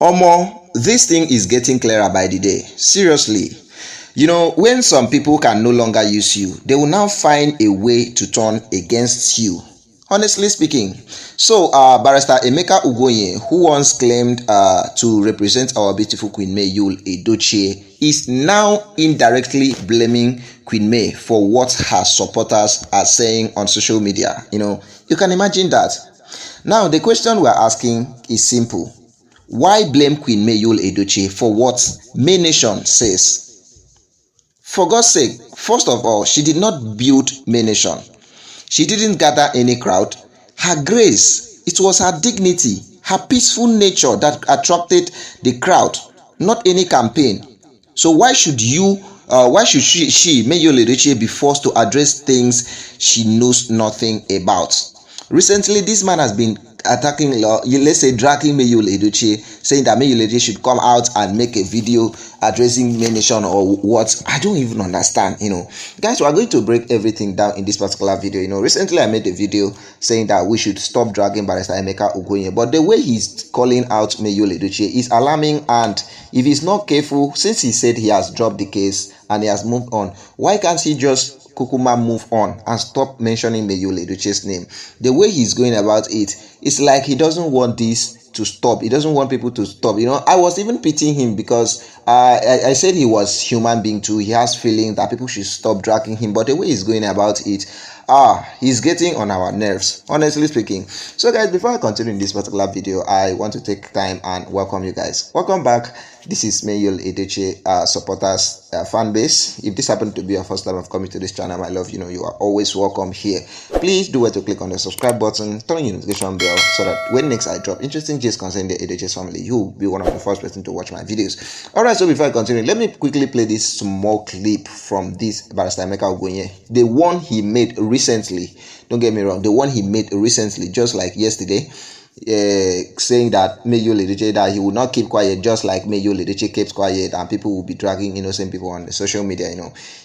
Omo, this thing is getting clearer by the day. Seriously. When some people can no longer use you, they will now find a way to turn against you. Honestly speaking. So, Barrister Emeka Ugwuonye, who once claimed to represent our beautiful Queen May Yul Edochie, is now indirectly blaming Queen May for what her supporters are saying on social media. You can imagine that. Now, the question we're asking is simple. Why blame Queen May Yul Edochie for what May Nation says? For God's sake, first of all, she did not build May Nation. She didn't gather any crowd. Her grace, it was her dignity, her peaceful nature that attracted the crowd, not any campaign. So why should she, May Yul Edochie, be forced to address things she knows nothing about? Recently, this man has been attacking, let's say, dragging May Yul Edochie, saying that May Yul Edochie should come out and make a video addressing May Nation or what. I don't even understand. Guys, we are going to break everything down in this particular video. Recently I made a video saying that we should stop dragging Barrister Emeka Ugwuonye, but the way he's calling out May Yul Edochie is alarming, and if he's not careful, since he said he has dropped the case and he has moved on, why can't he just Kukuma move on and stop mentioning May Yul Edochie's name? The way he's going about it, it's like he doesn't want this to stop. He doesn't want people to stop. I was even pitying him because I said he was human being too. He has feeling that people should stop dragging him, but the way he's going about it, he's getting on our nerves, honestly speaking. So guys, before I continue in this particular video, I want to take time and welcome you guys. Welcome back. This is May Yul Edochie supporters fan base. If this happened to be your first time of coming to this channel, my love, you are always welcome here. Please do well to click on the subscribe button, turn on your notification bell so that when next I drop interesting gist concerning the Edochie family, you'll be one of the first person to watch my videos. Alright, so before I continue, let me quickly play this small clip from this Barrister Emeka Ugwuonye, the one he made recently. Don't get me wrong, the one he made recently, just like yesterday, saying that May Yul Edochie, that he will not keep quiet, just like May Yul Edochie keeps quiet, and people will be dragging innocent people on the social media.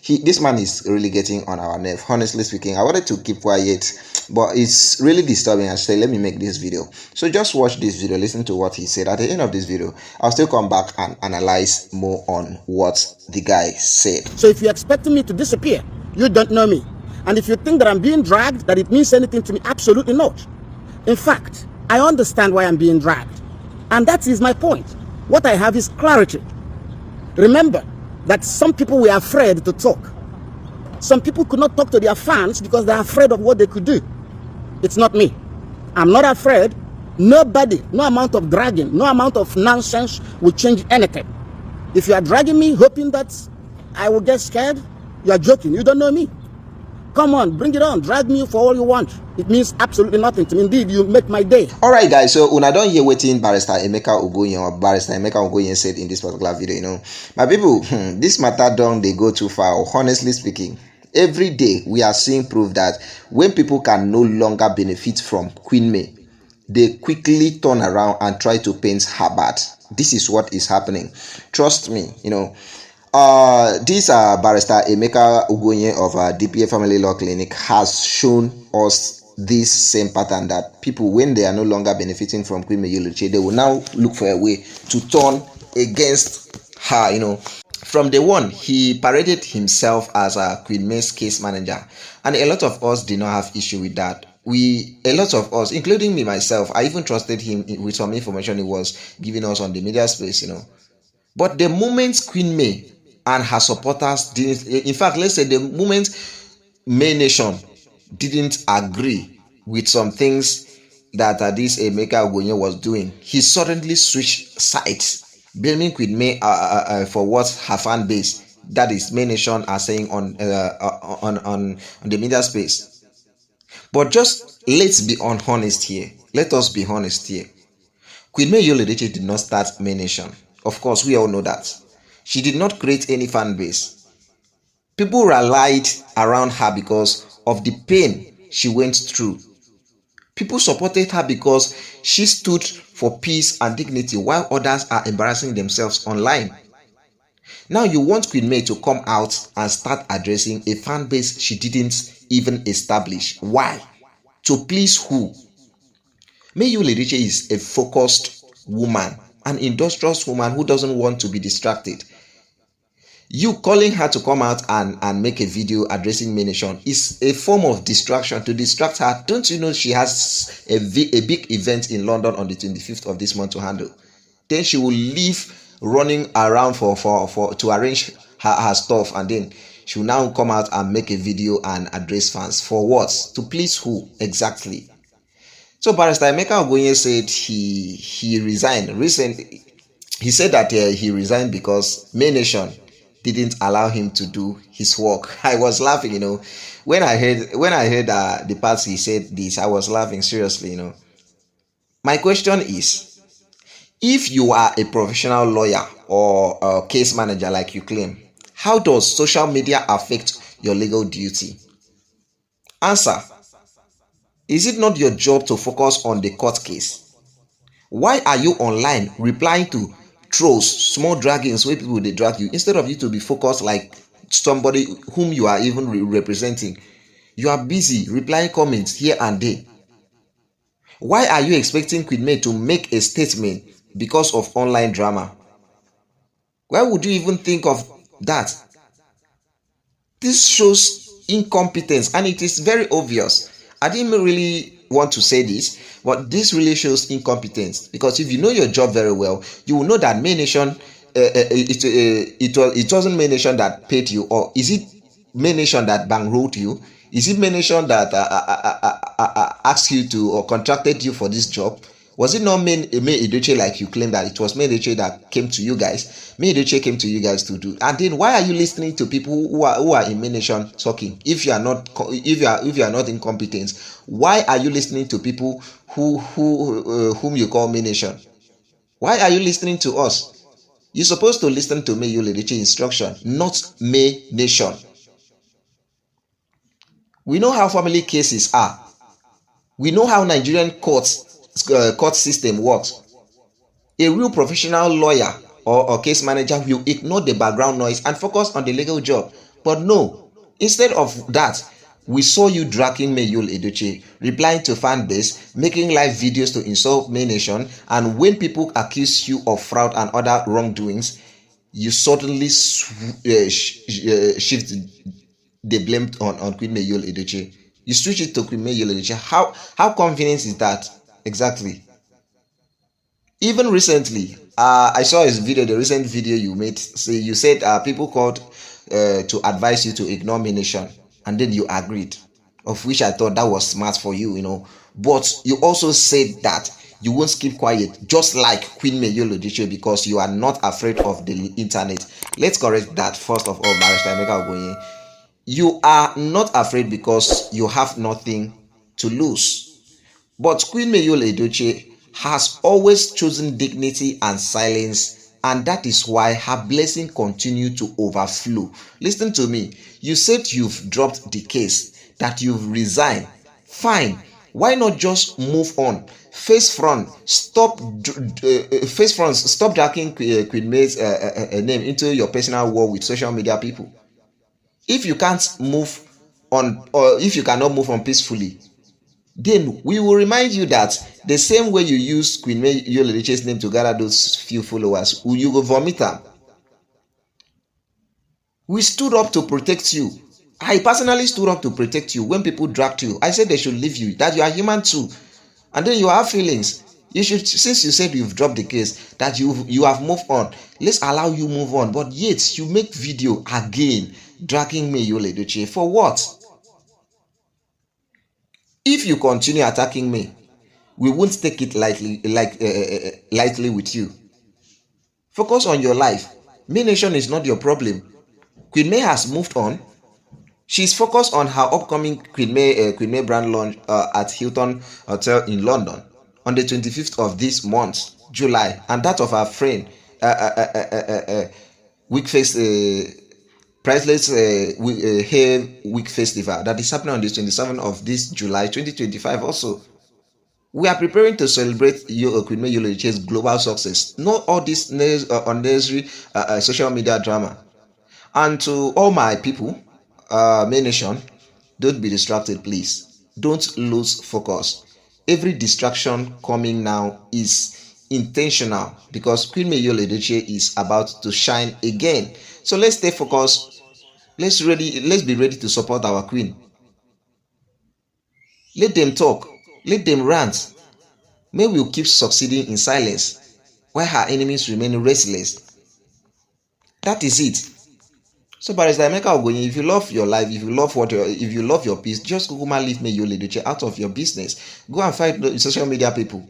This man is really getting on our nerve. Honestly speaking, I wanted to keep quiet, but it's really disturbing. I said, let me make this video. So just watch this video, listen to what he said. At the end of this video, I'll still come back and analyze more on what the guy said. So if you're expecting me to disappear, you don't know me. And if you think that I'm being dragged, that it means anything to me, absolutely not. In fact, I understand why I'm being dragged. And that is my point. What I have is clarity. Remember that some people were afraid to talk. Some people could not talk to their fans because they're afraid of what they could do. It's not me. I'm not afraid. Nobody, no amount of dragging, no amount of nonsense will change anything. If you are dragging me, hoping that I will get scared, you are joking. You don't know me. Come on, bring it on. Drag me for all you want. It means absolutely nothing to me. Indeed, you make my day. Alright guys, so when I don't hear waiting Barrister Emeka Ugwuonye or Barrister Emeka Ugwuonye said in this particular video, my people, this matter don't they go too far, honestly speaking. Every day we are seeing proof that when people can no longer benefit from Queen May, they quickly turn around and try to paint her bad. This is what is happening. Trust me, this Barrister Emeka Ugwuonye of DPA Family Law Clinic has shown us this same pattern, that people, when they are no longer benefiting from Queen May Yul Edochie, they will now look for a way to turn against her. From day one, he paraded himself as a Queen May's case manager, and a lot of us did not have issue with that. A lot of us, including me myself, I even trusted him with some information he was giving us on the media space, But the moment Queen May and her supporters didn't, in fact, let's say the moment May Nation didn't agree with some things that this Emeka Ugwuonye was doing, he suddenly switched sides, blaming Queen May for what her fan base, that is May Nation, are saying on the media space. But just let's be honest here. Let us be honest here. Queen May Yul Edochie did not start May Nation. Of course, we all know that. She did not create any fan base. People rallied around her because of the pain she went through. People supported her because she stood for peace and dignity while others are embarrassing themselves online. Now you want Queen May to come out and start addressing a fan base she didn't even establish. Why? To please who? May Yul Edochie is a focused woman. an industrious woman who doesn't want to be distracted. You calling her to come out and make a video addressing May Nation is a form of distraction, to distract her. Don't you know she has a big event in London on the 25th of this month to handle? Then she will leave running around to arrange her stuff, and then she will now come out and make a video and address fans. For what? To please who exactly? So Barrister Emeka Ugwuonye said he resigned recently. He said that he resigned because May Nation didn't allow him to do his work. I was laughing, when I heard the parts he said this. I was laughing seriously, My question is, if you are a professional lawyer or a case manager like you claim, how does social media affect your legal duty? Answer: is it not your job to focus on the court case? Why are you online replying to trolls, small draggings where people they drag you, instead of you to be focused like somebody whom you are even representing? You are busy replying comments here and there. Why are you expecting Queen May to make a statement because of online drama? Why would you even think of that? This shows incompetence, and it is very obvious. I didn't really want to say this, but this really shows incompetence, because if you know your job very well, you will know that May Nation, it wasn't May Nation that paid you, or is it May Nation that bankrolled you? Is it May Nation that asked you to or contracted you for this job? Was it not May Edochie like you claim that it was May Edochie that came to you guys? May Edochie came to you guys to do. And then why are you listening to people who are in May Nation talking? If you are not incompetent, why are you listening to people whom you call May Nation? Why are you listening to us? You're supposed to listen to May Yul Edochie instruction, not May Nation. We know how family cases are. We know how Nigerian court system works. A real professional lawyer or case manager will ignore the background noise and focus on the legal job. But no, instead of that, we saw you dragging May Yul Edochie, replying to fanbase, making live videos to insult May Nation, and when people accuse you of fraud and other wrongdoings, you suddenly shift the blame on Queen May Yul Edochie. You switch it to Queen May Yul Edochie. How convenient is that? Exactly. Even recently, I saw his video, the recent video you made. So you said people called to advise you to ignore May Nation, and then you agreed, of which I thought that was smart for you, But you also said that you won't keep quiet, just like Queen May Yul Edochie, because you are not afraid of the internet. Let's correct that first of all, Barrister Emeka Ugwuonye. You are not afraid because you have nothing to lose. But Queen May Yul Edochie has always chosen dignity and silence, and that is why her blessing continues to overflow. Listen to me. You said you've dropped the case, that you've resigned. Fine. Why not just move on? Face front. Stop dragging Queen May's name into your personal war with social media people. If you can't move on, or if you cannot move on peacefully, then we will remind you that the same way you use Queen May Yul Edochie's name to gather those few followers, you go vomit them. We stood up to protect you. I personally stood up to protect you when people dragged you. I said they should leave you, that you are human too. And then you have feelings. You should, since you said you've dropped the case, that you have moved on, let's allow you move on. But yet you make video again dragging May Yul Edochie. For what? If you continue attacking me, we won't take it lightly with you. Focus on your life. May Nation is not your problem. Queen May has moved on. She's focused on her upcoming Queen May brand launch at Hilton Hotel in London on the 25th of this month, July, and that of her friend Priceless Hair Week Festival that is happening on the 27th of this July 2025 also. We are preparing to celebrate Queen May Yul Edochie's global success. Not all this unnecessary social media drama. And to all my people, May Nation, don't be distracted, please. Don't lose focus. Every distraction coming now is intentional because Queen May Yul Edochie is about to shine again. So let's stay focused. Let's be ready to support our queen. Let them talk. Let them rant. May we keep succeeding in silence while her enemies remain restless. That is it. So Barrister Emeka Ugwuonye, if you love your life, if you love your peace, just leave May Yul Edochie out of your business. Go and fight social media people.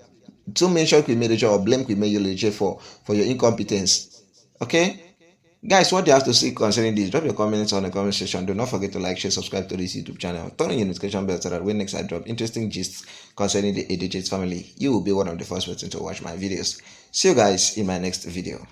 Don't mention Queen May Yul Edochie or blame Queen May Yul Edochie for your incompetence. Okay? Guys, what do you have to say concerning this? Drop your comments on the comment section. Do not forget to like, share, subscribe to this YouTube channel. Turn on your notification bell so that when next I drop interesting gists concerning the Edochie family, you will be one of the first persons to watch my videos. See you guys in my next video.